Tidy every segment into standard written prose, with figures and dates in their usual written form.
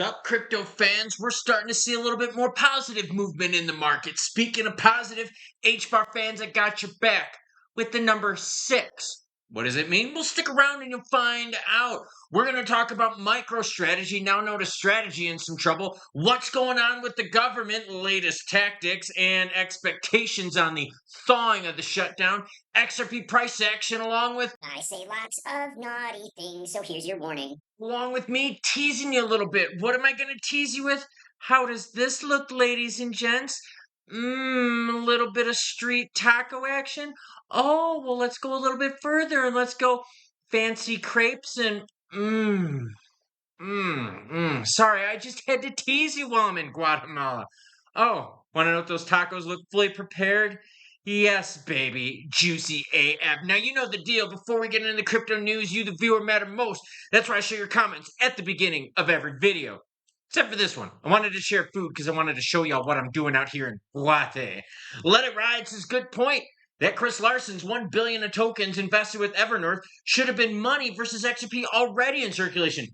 Well, crypto fans, we're starting to see a little bit more positive movement in the market. Speaking of positive, HBAR fans, I got your back with the number 6. What does it mean? Well, stick around and you'll find out. We're going to talk about MicroStrategy, now known as Strategy in some trouble, what's going on with the government, latest tactics, and expectations on the thawing of the shutdown, XRP price action, along with I say lots of naughty things, so here's your warning. me teasing you a little bit. What am I going to tease you with? How does this look, ladies and gents? A little bit of street taco action. Oh, well, let's go a little bit further and let's go fancy crepes and Sorry, I just had to tease you while I'm in Guatemala. Oh, want to know if those tacos look fully prepared? Yes, baby. Juicy AF. Now, you know the deal. Before we get into the crypto news, you, the viewer, matter most. That's why I share your comments at the beginning of every video. Except for this one. I wanted to share food because I wanted to show y'all what I'm doing out here in Guate. Let It Ride says, good point. That Chris Larson's $1 billion of tokens invested with Evernorth should have been money versus XRP already in circulation.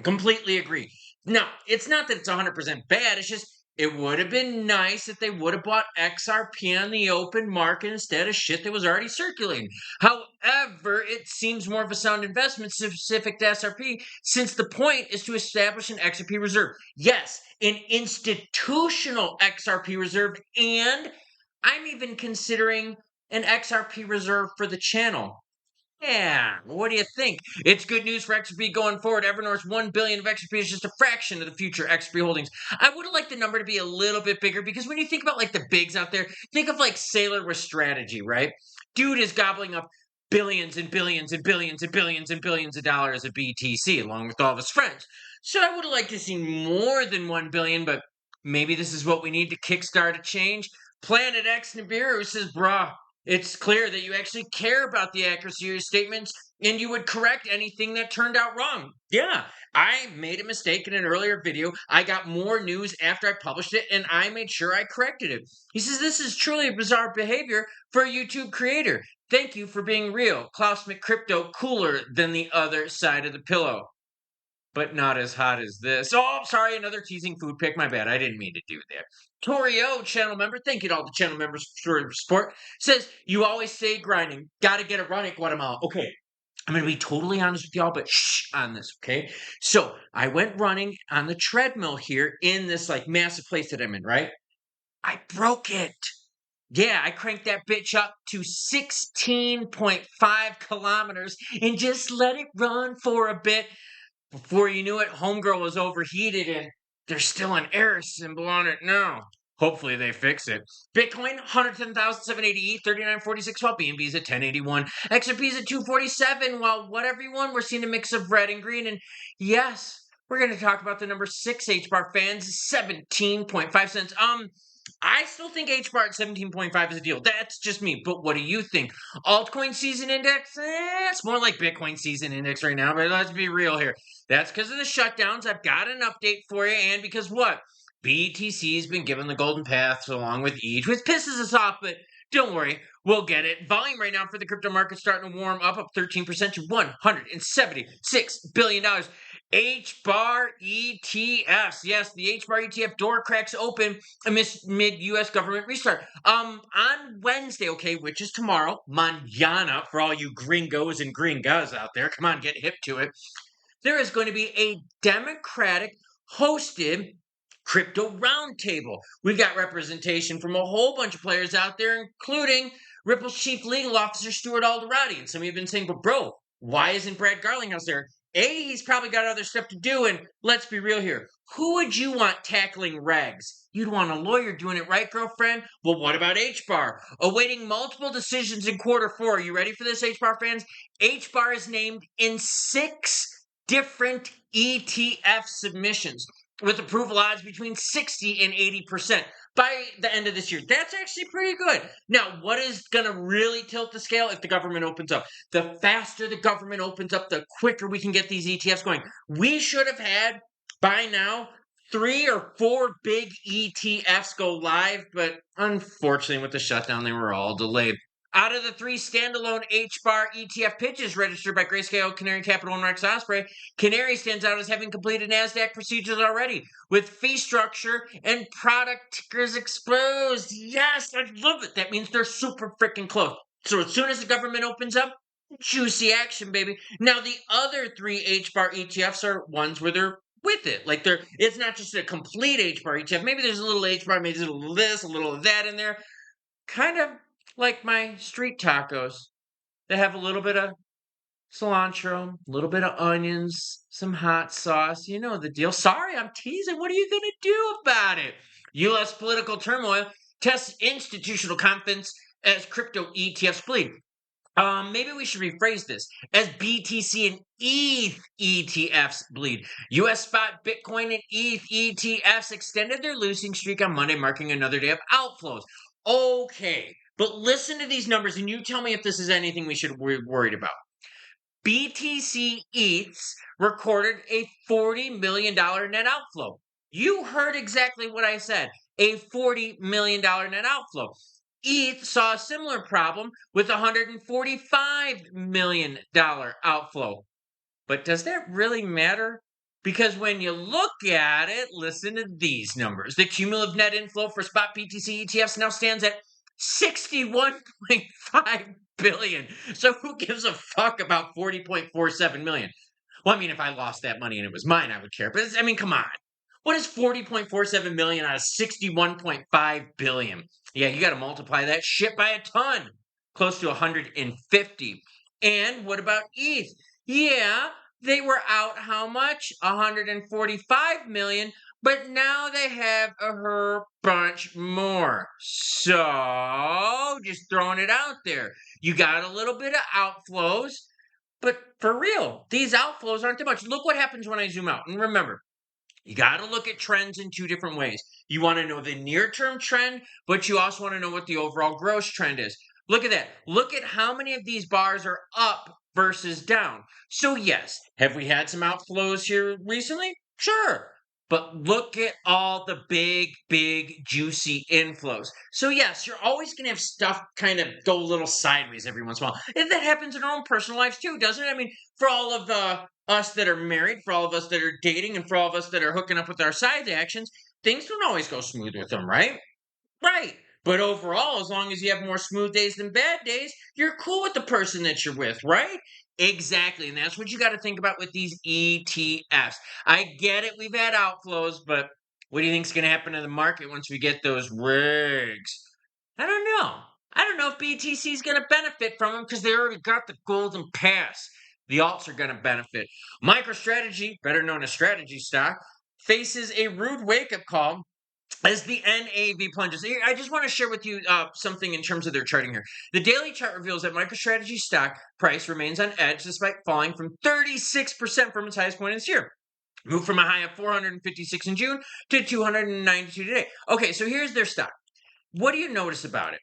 Completely agree. Now, it's not that it's 100% bad. It's just it would have been nice if they would have bought XRP on the open market instead of shit that was already circulating. However, it seems more of a sound investment specific to SRP since the point is to establish an XRP reserve. Yes, an institutional XRP reserve, and I'm even considering an XRP reserve for the channel. Yeah, what do you think? It's good news for XRP going forward. Evernorth's $1 billion of XRP is just a fraction of the future XRP holdings. I would have liked the number to be a little bit bigger because when you think about like the bigs out there, think of like Sailor with Strategy, right? Dude is gobbling up billions and billions and billions and billions and billions of dollars of BTC along with all of his friends. So I would have liked to see more than 1 billion, but maybe this is what we need to kickstart a change. Planet X Nibiru says, brah, it's clear that you actually care about the accuracy of your statements and you would correct anything that turned out wrong. Yeah, I made a mistake in an earlier video. I got more news after I published it and I made sure I corrected it. He says, this is truly bizarre behavior for a YouTube creator. Thank you for being real. Klaus McCrypto cooler than the other side of the pillow. But not as hot as this. Oh, sorry, another teasing food pick. My bad. I didn't mean to do that. Torio, channel member, thank you to all the channel members for your support. Says, you always say grinding. Gotta get it running, Guatemala. Okay, I'm going to be totally honest with y'all, but shh on this, okay? So I went running on the treadmill here in this like massive place that I'm in, right? I broke it. Yeah, I cranked that bitch up to 16.5 kilometers and just let it run for a bit. Before you knew it, Homegirl was overheated and there's still an error symbol on it now. Hopefully they fix it. Bitcoin, 110,780, 39.46, while BNB's at 1081. XRP's at 247, while what everyone, we're seeing a mix of red and green. And yes, we're going to talk about the number 6 HBAR fans, 17.5 cents. I still think HBAR at 17.5 is a deal. That's just me. But what do you think? Altcoin season index? It's more like Bitcoin season index right now, but let's be real here. That's because of the shutdowns. I've got an update for you. And because what? BTC's been given the golden path along with ETH, which pisses us off, but don't worry. We'll get it. Volume right now for the crypto market starting to warm up 13% to $176 billion. HBAR ETFs. Yes, the HBAR ETF door cracks open amidst mid-U.S. government restart. On Wednesday, okay, which is tomorrow, mañana, for all you gringos and gringas out there, come on, get hip to it. There is going to be a Democratic hosted crypto roundtable. We've got representation from a whole bunch of players out there, including Ripple's chief legal officer, Stuart Alderati. And some of you have been saying, but bro, why isn't Brad Garlinghouse there? A, he's probably got other stuff to do, and let's be real here. Who would you want tackling regs? You'd want a lawyer doing it right, girlfriend? Well, what about HBAR? Awaiting multiple decisions in quarter 4. Are you ready for this, HBAR fans? HBAR is named in 6 different ETF submissions with approval odds between 60 and 80% by the end of this year. That's actually pretty good. Now, what is going to really tilt the scale if the government opens up? The faster the government opens up, the quicker we can get these ETFs going. We should have had, by now, 3 or 4 big ETFs go live, but unfortunately with the shutdown, they were all delayed. Out of the 3 standalone HBAR ETF pitches registered by Grayscale, Canary Capital, and Rex Osprey, Canary stands out as having completed NASDAQ procedures already, with fee structure and product tickers exposed. Yes, I love it. That means they're super freaking close. So as soon as the government opens up, juicy action, baby. Now, the other 3 HBAR ETFs are ones where they're with it. Like it's not just a complete HBAR ETF. Maybe there's a little HBAR, maybe there's a little of this, a little of that in there. Kind of like my street tacos. They have a little bit of cilantro, a little bit of onions, some hot sauce. You know the deal. Sorry, I'm teasing. What are you going to do about it? U.S. political turmoil tests institutional confidence as crypto ETFs bleed. Maybe we should rephrase this as BTC and ETH ETFs bleed. US spot Bitcoin and ETH ETFs extended their losing streak on Monday, marking another day of outflows. Okay, but listen to these numbers and you tell me if this is anything we should be worried about. BTC ETHs recorded a $40 million net outflow. You heard exactly what I said, a $40 million net outflow. ETH saw a similar problem with a $145 million outflow. But does that really matter? Because when you look at it, listen to these numbers. The cumulative net inflow for spot BTC ETFs now stands at $61.5 billion. So who gives a fuck about 40.47 million? Well, I mean, if I lost that money and it was mine, I would care. But I mean, come on. What is 40.47 million out of 61.5 billion? Yeah, you got to multiply that shit by a ton, close to 150. And what about ETH? Yeah, they were out how much? 145 million, but now they have a bunch more. So, just throwing it out there. You got a little bit of outflows, but for real, these outflows aren't that much. Look what happens when I zoom out. And remember, you got to look at trends in 2 different ways. You want to know the near-term trend, but you also want to know what the overall gross trend is. Look at that. Look at how many of these bars are up versus down. So yes, have we had some outflows here recently? Sure. But look at all the big, juicy inflows. So yes, you're always going to have stuff kind of go a little sideways every once in a while. And that happens in our own personal lives too, doesn't it? I mean, for all of us that are married, for all of us that are dating, and for all of us that are hooking up with our side actions, things don't always go smooth with them, right? Right. But overall, as long as you have more smooth days than bad days, you're cool with the person that you're with, right? Exactly. And that's what you got to think about with these ETFs. I get it. We've had outflows, but what do you think's going to happen to the market once we get those rigs? I don't know. I don't know if BTC is going to benefit from them because they already got the golden pass. The alts are going to benefit. MicroStrategy, better known as strategy stock, faces a rude wake-up call as the NAV plunges. I just want to share with you something in terms of their charting here. The daily chart reveals that MicroStrategy stock price remains on edge despite falling from 36% from its highest point this year. Moved from a high of 456 in June to 292 today. Okay, so here's their stock. What do you notice about it?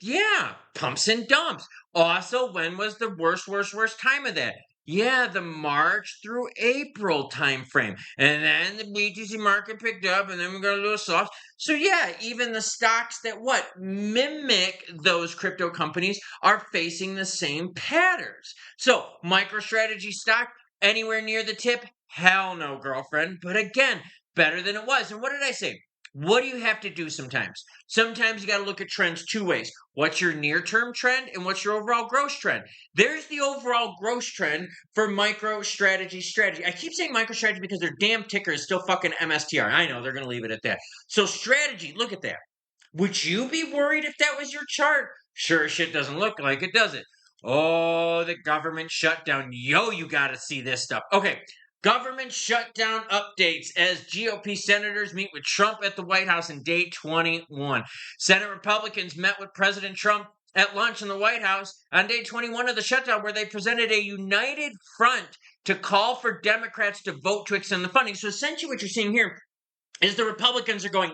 Yeah, pumps and dumps. Also, when was the worst time of that? Yeah, the March through April time frame. And then the BTC market picked up, and then we got a little soft. So yeah, even the stocks that mimic those crypto companies are facing the same patterns. So MicroStrategy stock anywhere near the tip? Hell no, girlfriend. But again, better than it was. And what did I say? What do you have to do sometimes? Sometimes you got to look at trends 2 ways. What's your near-term trend and what's your overall gross trend? There's the overall gross trend for MicroStrategy strategy. I keep saying MicroStrategy because their damn ticker is still fucking MSTR. I know, they're going to leave it at that. So strategy, look at that. Would you be worried if that was your chart? Sure as shit doesn't look like it, does it? Oh, the government shutdown. Yo, you got to see this stuff. Okay, government shutdown updates as GOP senators meet with Trump at the White House in day 21. Senate Republicans met with President Trump at lunch in the White House on day 21 of the shutdown, where they presented a united front to call for Democrats to vote to extend the funding. So essentially what you're seeing here is the Republicans are going,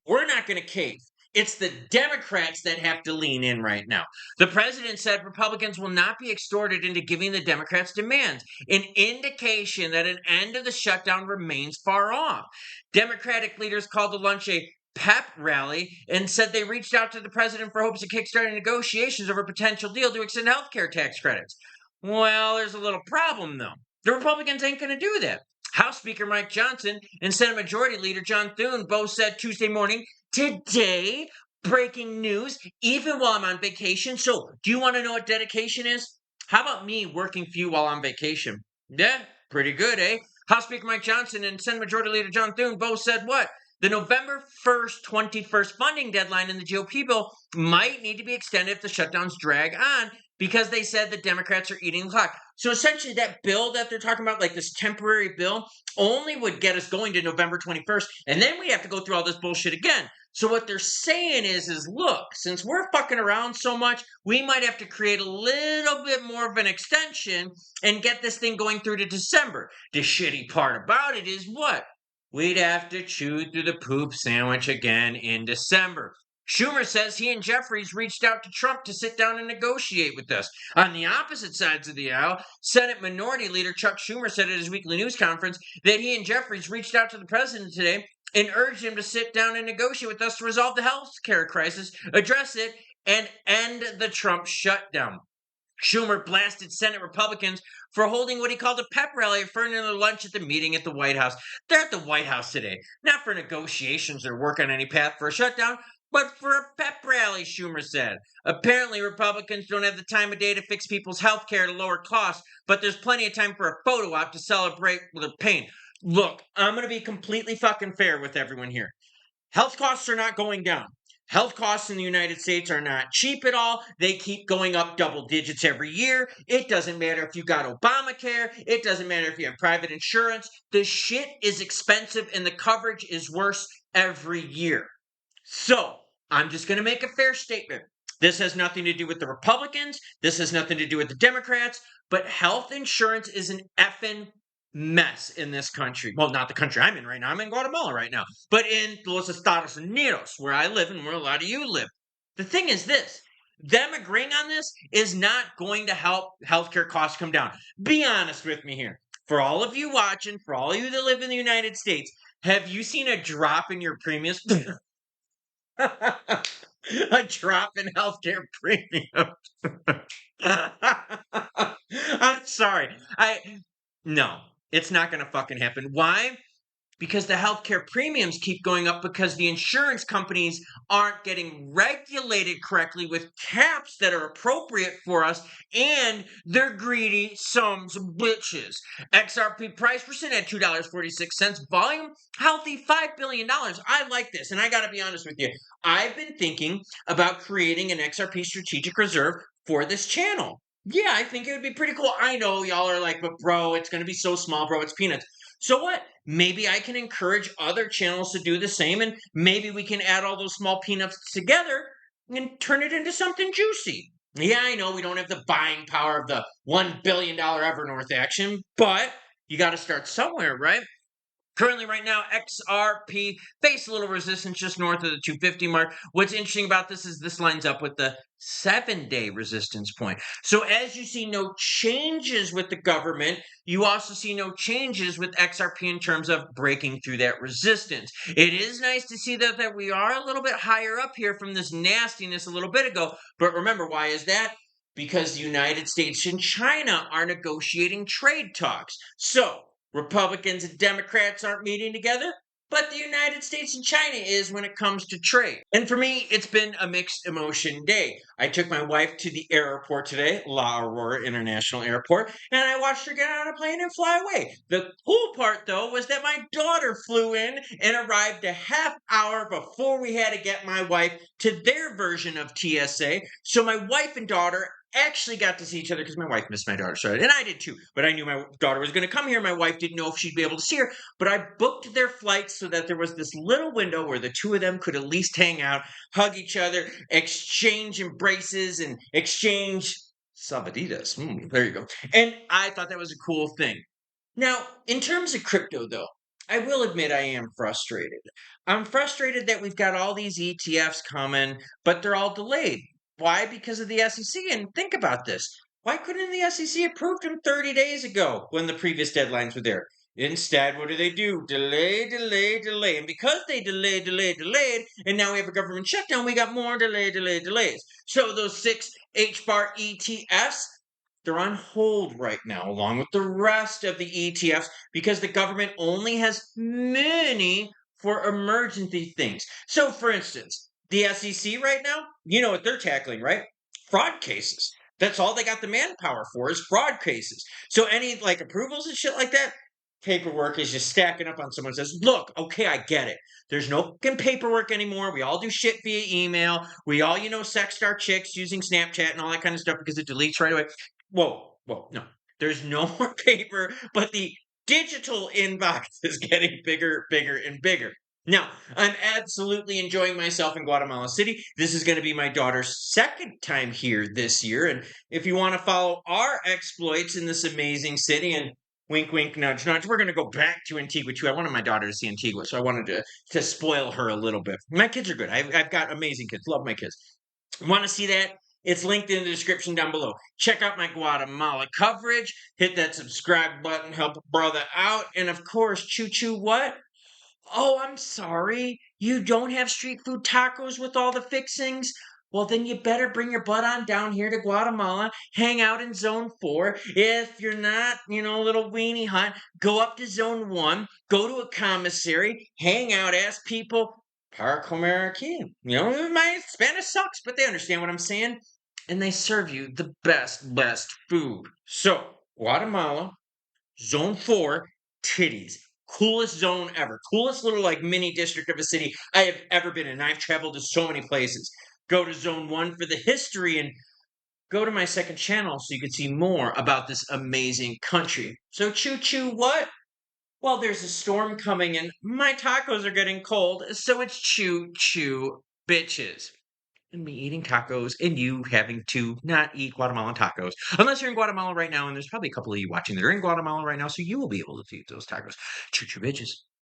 we're not going to cave. It's the Democrats that have to lean in right now. The president said Republicans will not be extorted into giving the Democrats' demands, an indication that an end of the shutdown remains far off. Democratic leaders called the lunch a pep rally and said they reached out to the president for hopes of kickstarting negotiations over a potential deal to extend healthcare tax credits. Well, there's a little problem, though. The Republicans ain't going to do that. House Speaker Mike Johnson and Senate Majority Leader John Thune both said Tuesday morning, today, breaking news, even while I'm on vacation. So, do you want to know what dedication is? How about me working for you while on vacation? Yeah, pretty good, eh? House Speaker Mike Johnson and Senate Majority Leader John Thune both said what? The November 1st, 21st funding deadline in the GOP bill might need to be extended if the shutdowns drag on, because they said the Democrats are eating the clock. So essentially that bill that they're talking about, like this temporary bill, only would get us going to November 21st, and then we have to go through all this bullshit again. So what they're saying is look, since we're fucking around so much, we might have to create a little bit more of an extension and get this thing going through to December. The shitty part about it is what? We'd have to chew through the poop sandwich again in December. Schumer says he and Jeffries reached out to Trump to sit down and negotiate with us. On the opposite sides of the aisle, Senate Minority Leader Chuck Schumer said at his weekly news conference that he and Jeffries reached out to the president today and urged him to sit down and negotiate with us to resolve the health care crisis, address it, and end the Trump shutdown. Schumer blasted Senate Republicans for holding what he called a pep rally for another lunch at the meeting at the White House. They're at the White House today, not for negotiations or work on any path for a shutdown, but for a pep rally, Schumer said. Apparently, Republicans don't have the time of day to fix people's health care to lower costs, but there's plenty of time for a photo op to celebrate their pain. Look, I'm going to be completely fucking fair with everyone here. Health costs are not going down. Health costs in the United States are not cheap at all. They keep going up double digits every year. It doesn't matter if you got Obamacare. It doesn't matter if you have private insurance. The shit is expensive and the coverage is worse every year. So, I'm just going to make a fair statement. This has nothing to do with the Republicans. This has nothing to do with the Democrats. But health insurance is an effing mess in this country. Well, not the country I'm in right now. I'm in Guatemala right now. But in Los Estados Unidos, where I live and where a lot of you live. The thing is this. Them agreeing on this is not going to help healthcare costs come down. Be honest with me here. For all of you watching, for all of you that live in the United States, have you seen a drop in your premiums? A drop in healthcare premiums. I'm sorry. No, it's not going to fucking happen. Why? Because the healthcare premiums keep going up because the insurance companies aren't getting regulated correctly with caps that are appropriate for us, and they're greedy sons of bitches. XRP price, we're sitting at $2.46. Volume, healthy $5 billion. I like this, and I got to be honest with you. I've been thinking about creating an XRP strategic reserve for this channel. Yeah, I think it would be pretty cool. I know y'all are like, but bro, it's going to be so small, bro. It's peanuts. So what? Maybe I can encourage other channels to do the same, and maybe we can add all those small peanuts together and turn it into something juicy. Yeah, I know we don't have the buying power of the $1 billion Evernorth action, but you got to start somewhere, right? Currently, right now, XRP faced a little resistance just north of the 250 mark. What's interesting about this is this lines up with the 7-day resistance point. So as you see no changes with the government, you also see no changes with XRP in terms of breaking through that resistance. It is nice to see that we are a little bit higher up here from this nastiness a little bit ago. But remember, why is that? Because the United States and China are negotiating trade talks. So Republicans and Democrats aren't meeting together, but the United States and China is when it comes to trade. And for me, it's been a mixed emotion day. I took my wife to the airport today, La Aurora International Airport, and I watched her get on a plane and fly away. The cool part, though, was that my daughter flew in and arrived a half hour before we had to get my wife to their version of TSA. So my wife and daughter actually got to see each other because my wife missed my daughter, sorry, and I did too. But I knew my daughter was going to come here. My wife didn't know if she'd be able to see her, but I booked their flights so that there was this little window where the two of them could at least hang out, hug each other, exchange embraces, and exchange sabaditas. There you go. And I thought that was a cool thing. Now, in terms of crypto, though, I will admit I am frustrated. I'm frustrated that we've got all these ETFs coming, but they're all delayed. Why? Because of the SEC. And think about this. Why couldn't the SEC approve them 30 days ago when the previous deadlines were there? Instead, what do? Delay, delay, delay. And because they delayed, and now we have a government shutdown, we got more delays. So those 6 HBAR ETFs, they're on hold right now, along with the rest of the ETFs, because the government only has money for emergency things. So, for instance, the SEC right now, you know what they're tackling, right? Fraud cases. That's all they got the manpower for is fraud cases. So any like approvals and shit like that, paperwork is just stacking up on someone says, look, okay, I get it. There's no fucking paperwork anymore. We all do shit via email. We all, sext our chicks using Snapchat and all that kind of stuff because it deletes right away. Whoa, no. There's no more paper, but the digital inbox is getting bigger, and bigger. Now, I'm absolutely enjoying myself in Guatemala City. This is going to be my daughter's second time here this year. And if you want to follow our exploits in this amazing city and wink, wink, nudge, nudge. We're going to go back to Antigua, too. I wanted my daughter to see Antigua, so I wanted to spoil her a little bit. My kids are good. I've got amazing kids. Love my kids. Want to see that? It's linked in the description down below. Check out my Guatemala coverage. Hit that subscribe button. Help a brother out. And, of course, choo-choo what? Oh, I'm sorry. You don't have street food tacos with all the fixings? Well, then you better bring your butt on down here to Guatemala, hang out in Zone 4. If you're not, a little weenie hut, go up to Zone 1, go to a commissary, hang out, ask people, para comer aquí. My Spanish sucks, but they understand what I'm saying. And they serve you the best food. So, Guatemala, Zone 4, titties. Coolest zone ever. Coolest little like mini district of a city I have ever been in. I've traveled to so many places. Go to Zone 1 for the history and go to my second channel so you can see more about this amazing country. So choo choo what? Well, there's a storm coming and my tacos are getting cold, so it's choo choo bitches. And me eating tacos and you having to not eat Guatemalan tacos. Unless you're in Guatemala right now, and there's probably a couple of you watching that are in Guatemala right now, so you will be able to eat those tacos. Choo choo bitches.